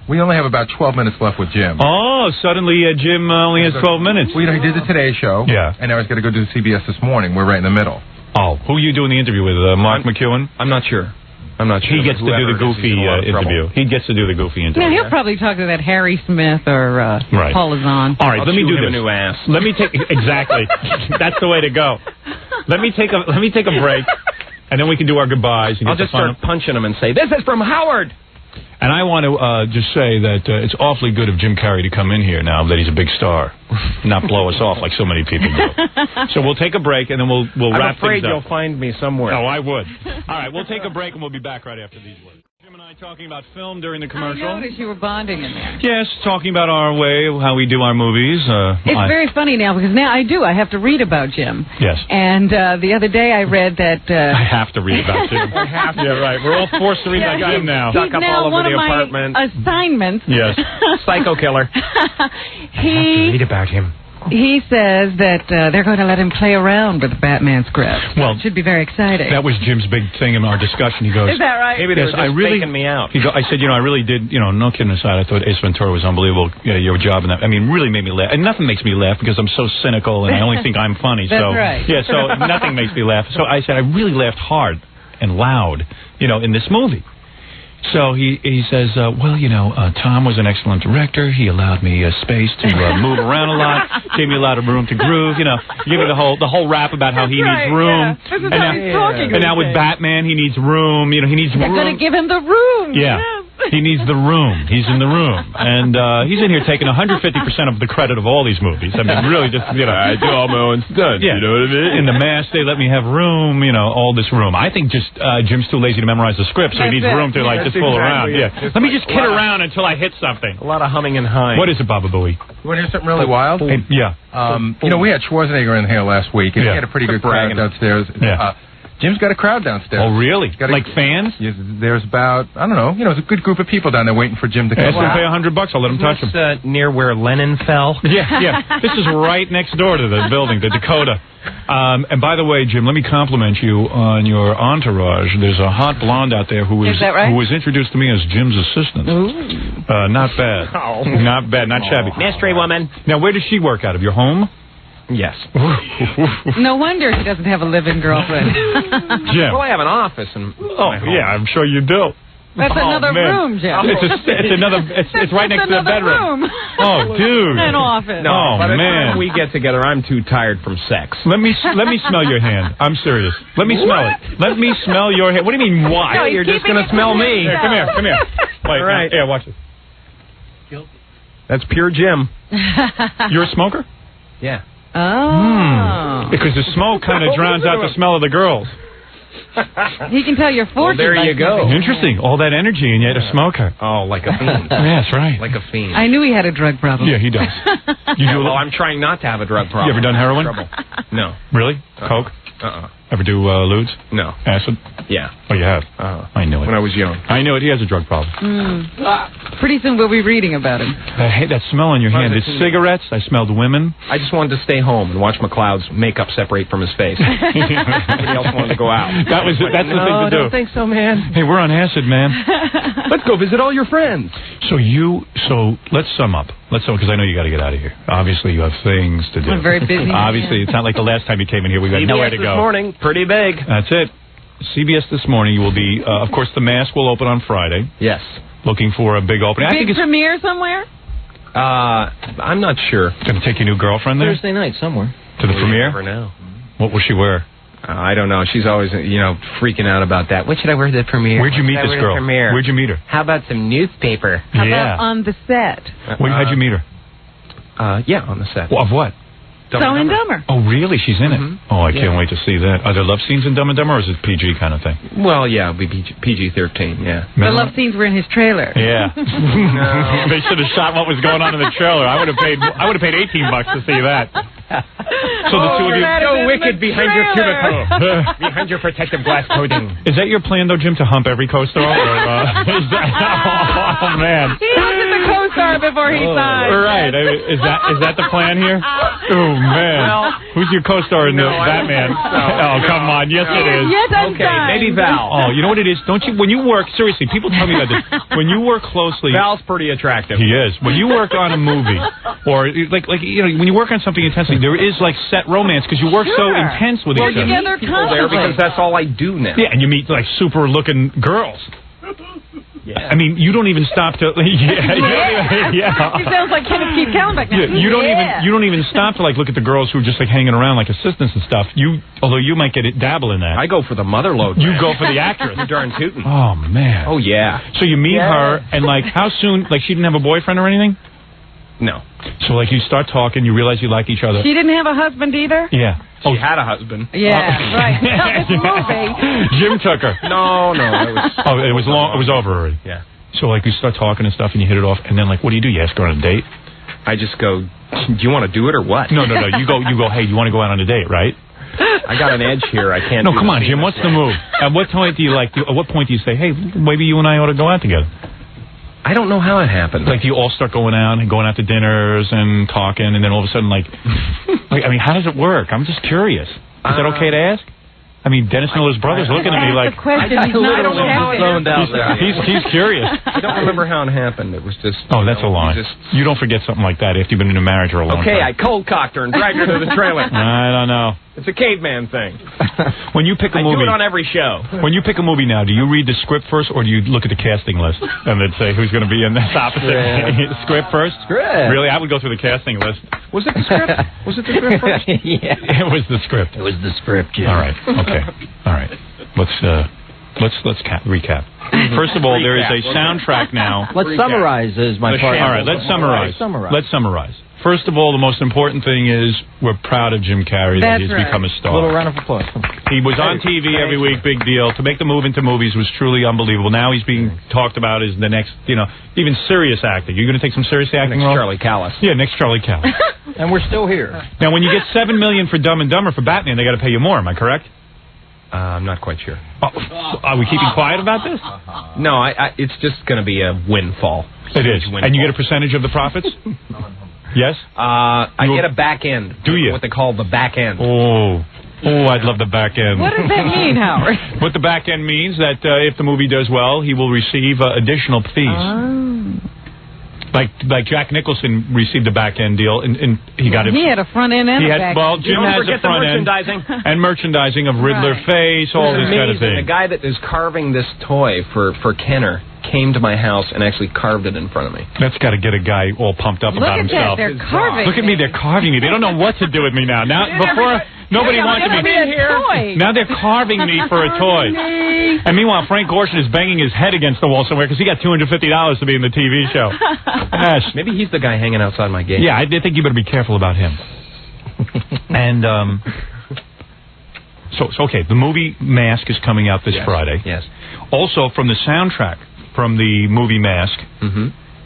We only have about 12 minutes left with Jim. Oh, suddenly Jim only has 12 minutes. Well, he did the Today Show. Yeah. And now he's got to go do the CBS this morning. We're right in the middle. Oh, who are you doing the interview with? Mark McEwen? I'm not sure. He gets to do the goofy interview. He gets to do the goofy interview. Yeah, he'll probably talk to that Harry Smith or Paul Lazon. All right, let me do this. A new ass. Let me take exactly. That's the way to go. Let me take a break, and then we can do our goodbyes. I'll just start punching him and say, "This is from Howard." And I want to just say that it's awfully good of Jim Carrey to come in here now that he's a big star, not blow us off like so many people do. So we'll take a break, and then we'll wrap things up. I'm afraid you'll find me somewhere. No, I would. All right, we'll take a break, and we'll be back right after these words. Jim and I talking about film during the commercial. I noticed you were bonding in there. Yes, talking about our way, how we do our movies. It's very funny now, because now I have to read about Jim. Yes. And the other day I read that... I have to read about Jim. I have to. Yeah, right. We're all forced to read about Jim now. He's now one of my assignments. Yes. Psycho killer. I have to read about him. He says that they're going to let him play around with the Batman script. Well, it should be very exciting. That was Jim's big thing in our discussion. He goes, "Is that right?" Maybe they were just faking me out. I said, I really did, no kidding aside, I thought Ace Ventura was unbelievable. Your job in that, really made me laugh. And nothing makes me laugh because I'm so cynical and I only think I'm funny. That's right. Yeah, so nothing makes me laugh. So I said, I really laughed hard and loud, in this movie. So he says, Tom was an excellent director. He allowed me space to move around a lot, gave me a lot of room to groove. Give me the whole rap about how he needs room. Yeah. This is how he's talking. And now with Batman, he needs room. He needs room. They're going to give him the room. Yeah. Yes. He needs the room. He's in the room. And he's in here taking 150% of the credit of all these movies. Really just, I do all my own stunts, you know what I mean? In The Mask, they let me have room, all this room. I think just Jim's too lazy to memorize the script, so he needs room to, just fool around. Yeah. Let me just kid around until I hit something. A lot of humming and hawing. What is it, Baba Booey? You want to hear something really wild? Yeah. We had Schwarzenegger in here last week, and he had a pretty good crowd downstairs. Yeah. Jim's got a crowd downstairs. Oh, really? Like fans? Yes, there's about, I don't know, it's a good group of people down there waiting for Jim to come. Ask him to pay $100. I'll let him touch him. Near where Lennon fell? Yeah. This is right next door to the building, the Dakota. And by the way, Jim, let me compliment you on your entourage. There's a hot blonde out there who was introduced to me as Jim's assistant. Not bad. Oh. Not bad. Not shabby. Mystery woman. Now, where does she work out of? Your home? Yes. No wonder he doesn't have a live-in girlfriend. Jim. Well, I have an office in my home. Yeah, I'm sure you do. That's another room, Jim. It's right next to the bedroom. Oh, dude. An office. No, by the man. time we get together, I'm too tired from sex. Let me smell your hand. I'm serious. Let me smell it. Let me smell your hand. What do you mean, why? No, you're just going to smell me. Here, come here. Wait, all right. Yeah, watch this. That's pure Jim. You're a smoker? Yeah. Oh. Because the smoke kind of drowns out the smell of the girls. He can tell your fortune. Well, there you go. Interesting. All that energy and yet a smoker. Oh, like a fiend. Yeah, that's right. Like a fiend. I knew he had a drug problem. Yeah, he does. Well, I'm trying not to have a drug problem. You ever done heroin? No. Really? Coke? Ever do lewds? No. Acid? Yeah. Oh, you have? I knew it. When I was young. I knew it. He has a drug problem. Pretty soon we'll be reading about him. I hate that smell on your hand. It's cigarettes. I smelled women. I just wanted to stay home and watch McLeod's makeup separate from his face. Nobody else wanted to go out. That's the thing to do. I don't think so, man. Hey, we're on acid, man. Let's go visit all your friends. So let's sum up. Because I know you got to get out of here. Obviously, you have things to do. I'm very busy. Obviously, it's not like the last time you came in here. We got nowhere to go. CBS this morning, pretty big. That's it. CBS this morning. You will be, of course, The Mask will open on Friday. Yes. Looking for a big opening. Big premiere somewhere? I'm not sure. Going to take your new girlfriend there? Thursday night somewhere. To the premiere? Never know. What will she wear? I don't know. She's always, freaking out about that. What should I wear to the premiere? Where'd you meet this girl? Where'd you meet her? How about some newspaper? How about on the set? How'd you meet her? Yeah, on the set. Well, of what? Dumb and Dumber. Oh, really? She's in it? Oh, I can't wait to see that. Are there love scenes in Dumb and Dumber, or is it PG kind of thing? Well, yeah, it'll be PG-13, yeah. The love scenes were in his trailer. Yeah. They should have shot what was going on in the trailer. I would have paid $18 to see that. So the two of you... So wicked behind your cubicle. Behind your protective glass coating. Is that your plan, though, Jim, to hump every co-star? Is that... Oh, man. He looks at the co-star before he signs. Right. Is that the plan here? Oh, man. Well, who's your co-star in the Batman? Oh, come on. Yes, it is. Yes, I'm okay, maybe Val. Oh, you know what it is? Don't you... When you work... Seriously, people tell me about this. When you work closely... Val's pretty attractive. He is. When you work on a movie, or like you know, when you work on something intensely, there is like set romance because you work so intense with each other. Together There because that's all I do now. Yeah, and you meet like super looking girls. Yeah. I mean, you don't even stop to. Yeah. He sounds like Kenneth Keith Kallenbach now. Yeah, you don't even stop to like look at the girls who are just like hanging around like assistants and stuff. Although you might dabble in that. I go for the mother load. You go for the actress. You're darn tootin'. Oh man. Oh yeah. So you meet her and like how soon? Like she didn't have a boyfriend or anything? No. So like you start talking, you realize you like each other. She didn't have a husband either? Yeah. She had a husband. Yeah, right. This movie. Jim took her. No. It was long. It was over already. Yeah. So like you start talking and stuff, and you hit it off, and then like, what do? You ask her on a date? I just go, do you want to do it or what? No. You go. Hey, you want to go out on a date, right? I got an edge here. I can't. No, come on, Jim. What's the move? At what point do you like? At what point do you say, hey, maybe you and I ought to go out together? I don't know how it happened. Like, do you all start going out to dinners and talking, and then all of a sudden, like I mean, how does it work? I'm just curious. Is that okay to ask? I mean, Dennis Miller's brother's looking at me like... I don't know how it happened. He's curious. I don't remember how it happened. It was just... Oh, that's a lie. You don't forget something like that after you've been in a marriage for a long time. Okay, I cold-cocked her and dragged her to the trailer. I don't know. It's a caveman thing. When you pick a movie... I do it on every show. When you pick a movie now, do you read the script first, or do you look at the casting list and then say who's going to be in this opposite? Script first? Script. Really? I would go through the casting list. Was it the script? Was it the script first? Yeah. It was the script. It was the script, yeah. All right. Okay. All right. Let's recap. First of all, there is a soundtrack now. Let's summarize is my part. All right, let's summarize. Let's summarize. First of all, the most important thing is we're proud of Jim Carrey that he's become a star. A little round of applause. He was on TV every week, big deal. To make the move into movies was truly unbelievable. Now he's being talked about as the next, even serious acting. You're going to take some serious acting next Charlie Callis. Yeah, next Charlie Callis. And we're still here. Now, when you get $7 million for Dumb and Dumber for Batman, they got to pay you more. Am I correct? I'm not quite sure. Are we keeping quiet about this? No, it's just going to be a windfall. It is. And you get a percentage of the profits? Yes? I get a back end. Do you? What they call the back end. Oh, I'd love the back end. What does that mean, Howard? What the back end means that if the movie does well, he will receive additional fees. Oh. Like Jack Nicholson received a back end deal, and he got it. He had a front end and a back end. Well, Jim has a front end and merchandising of Riddler face, all this kind of thing. The guy that is carving this toy for Kenner came to my house and actually carved it in front of me. That's got to get a guy all pumped up about himself. They're carving. Look at me, they're carving me. They don't know what to do with me now. Before nobody wanted me here. Now they're carving me for a toy. And meanwhile, Frank Gorshin is banging his head against the wall somewhere because he got $250 to be in the TV show. Gosh. Maybe he's the guy hanging outside my gate. Yeah, I think you better be careful about him. And so okay, the movie Mask is coming out this Friday. Yes. Also, from the soundtrack from the movie Mask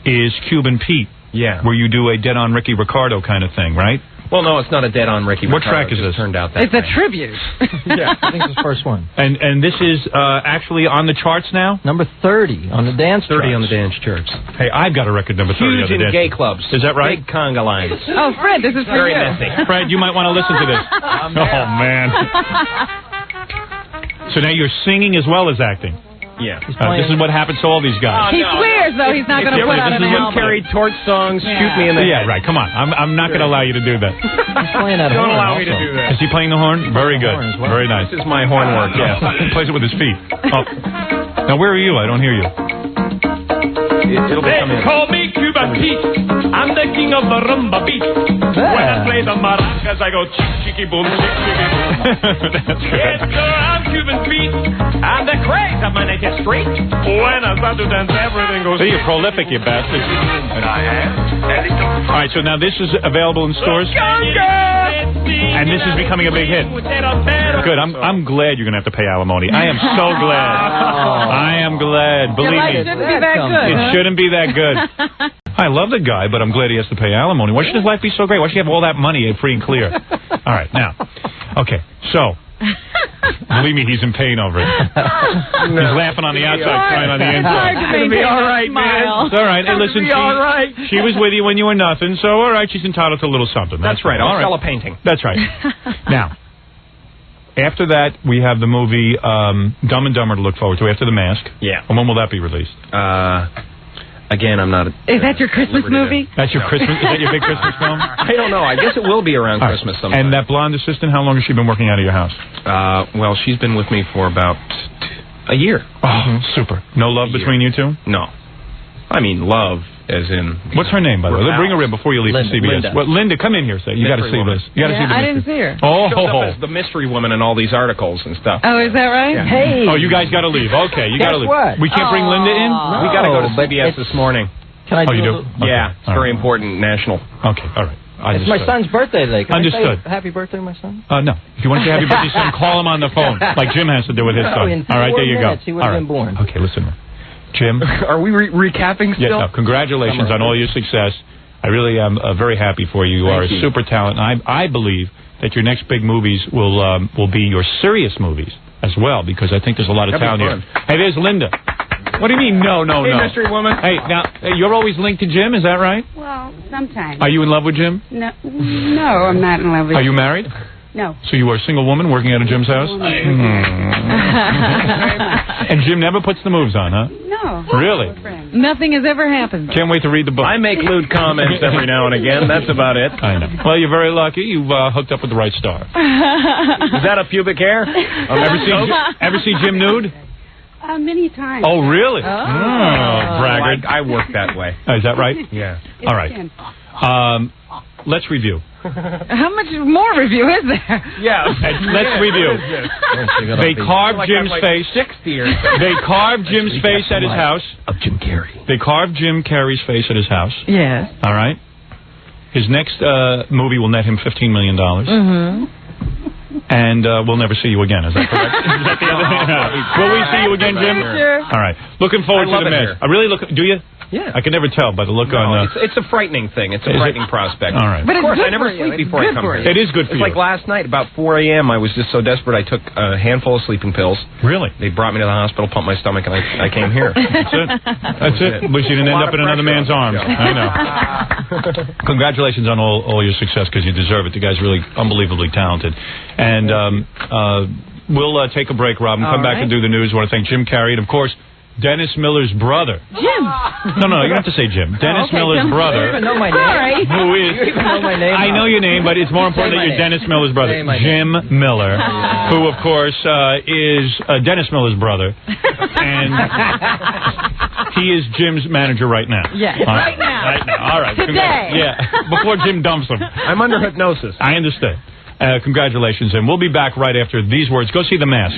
is Cuban Pete. Yeah. Where you do a Dead on Ricky Ricardo kind of thing, right? Well, no, it's not a Dead on Ricky What Ricardo. track is this? Turned out that it's a tribute. Yeah, I think it's the first one. And this is actually on the charts now? Number 30 on the dance charts. 30 on the dance charts. Hey, I've got a record number 30 on the Huge in dance gay clubs. Is that right? Big conga lines. Oh, Fred, this is for Very you. messy. Fred, you might want to listen to this. Oh, man. So now you're singing as well as acting. Yeah. This is what happens to all these guys. He swears, though, he's not going to put out an album. Jim Carrey torch songs, shoot me in the head. Yeah, right. Come on. I'm not going to allow you to do that. He's playing that horn. Don't allow me also. to do that. Is he playing the horn? Very good. Well. Very nice. This is my horn work, Yeah. He plays it with his feet. Oh. Now, where are you? I don't hear you. It'll be coming. Call me Cuban Pete. I'm the king of the rumba beat. When I play the maracas, I go chick, chicky, boom, chick, chicky, boom. Yes, sir, I'm Cuban Pete. I'm the craze of my native street. When I start to dance, everything goes... So you're prolific, you bastard. All right, so now this is available in stores? And this is becoming a big hit. Good. I'm glad you're going to have to pay alimony. I am so glad. I am glad. Believe me. It shouldn't be that good. It shouldn't be that good. I love the guy, but I'm glad he has to pay alimony. Why should his life be so great? Why should he have all that money free and clear? All right, now. Okay, so. Believe me, he's in pain over it. He's laughing on the outside, crying on the inside. It's going to be all right, man. It's all right. And listen, she was with you when you were nothing, so all right, she's entitled to a little something. That's right. I'll sell a painting. That's right. Now, after that, we have the movie Dumb and Dumber to look forward to after The Mask. Yeah. And when will that be released? Again, I'm not... Is that your Christmas movie? That's your Christmas... Is that your big Christmas film? I don't know. I guess it will be around Christmas sometime. And that blonde assistant, how long has she been working out of your house? Well, she's been with me for about a year. Oh, super. No love between you two? No. I mean, love, as in... What's her name, by the way? Bring her in before you leave for CBS. Linda. Well, Linda, come in here. You got to see this. You got to see the I didn't see her. Oh, Shows up as the mystery woman in all these articles and stuff. Oh, is that right? Yeah. Hey. Oh, you guys got to leave. Okay, you got to leave. What? We can't bring Linda in? We got to go to but CBS this morning. Can I do you do? a little- Okay. Yeah, it's very important, national. Okay, all right. It's my son's birthday today. Can Understood. I say happy birthday to my son? No. If you want to say happy birthday, son, call him on the phone, like Jim has to do with his son. In All right, there you 4 minutes, go. he would have been born. Okay, listen. Jim. Are we recapping still? Yeah, no, congratulations on all your success. I really am very happy for you. You are a super talent. And I believe that your next big movies will be your serious movies as well, because I think there's a lot of talent here. Hey, there's Linda. What do you mean, no? Hey, mystery woman. Hey, now, you're always linked to Jim, is that right? Well, sometimes. Are you in love with Jim? No, I'm not in love with Are you married? No. So you are a single woman working out of Jim's house? And Jim never puts the moves on, huh? No. Really? Nothing has ever happened. Can't wait to read the book. I make lewd comments every now and again. That's about it. I know. Well, you're very lucky. You've hooked up with the right star. Is that a pubic hair? Ever see Jim nude? Many times. Oh, really? Braggart. I work that way. Is that right? Yeah. All right. Let's review. How much more review is there? Yeah. Let's review. They carved Jim's face. 60 or They carved Jim's face at his house. Of Jim Carrey. They carved Jim Carrey's face at his house. Yes. All right. His next movie will net him $15 million. Mm-hmm. And we'll never see you again. Is that correct? Is that the other thing? Will we see you again, Jim? Sure. All right. Looking forward to The Mask. I really look. Do you? Yeah. I can never tell by the look on. It's a frightening thing. It's a frightening prospect. All right. But of course, it's I never sleep before I come here. It is good for It's you. like last night, about 4 a.m., I was just so desperate, I took a handful of sleeping pills. Really? They brought me to the hospital, pumped my stomach, and I came here. That's it. That's it. Wish you didn't end up in another man's arms. I know. Congratulations on all your success, because you deserve it. The guy's really unbelievably talented. And we'll take a break, Rob, and come back and do the news. I want to thank Jim Carrey and, of course, Dennis Miller's brother. Jim. No, you don't have to say Jim. Dennis Miller's brother. You even know my name. Sorry. Who is? You even know my name. I know your name, but it's more important that you're Dennis Miller's brother. Jim Miller, who, of course, is Dennis Miller's brother. And he is Jim's manager right now. Yes, right now. Right now. All right. Today. Yeah, before Jim dumps him. I'm under hypnosis. I understand. Congratulations, and we'll be back right after these words. Go see The Mask.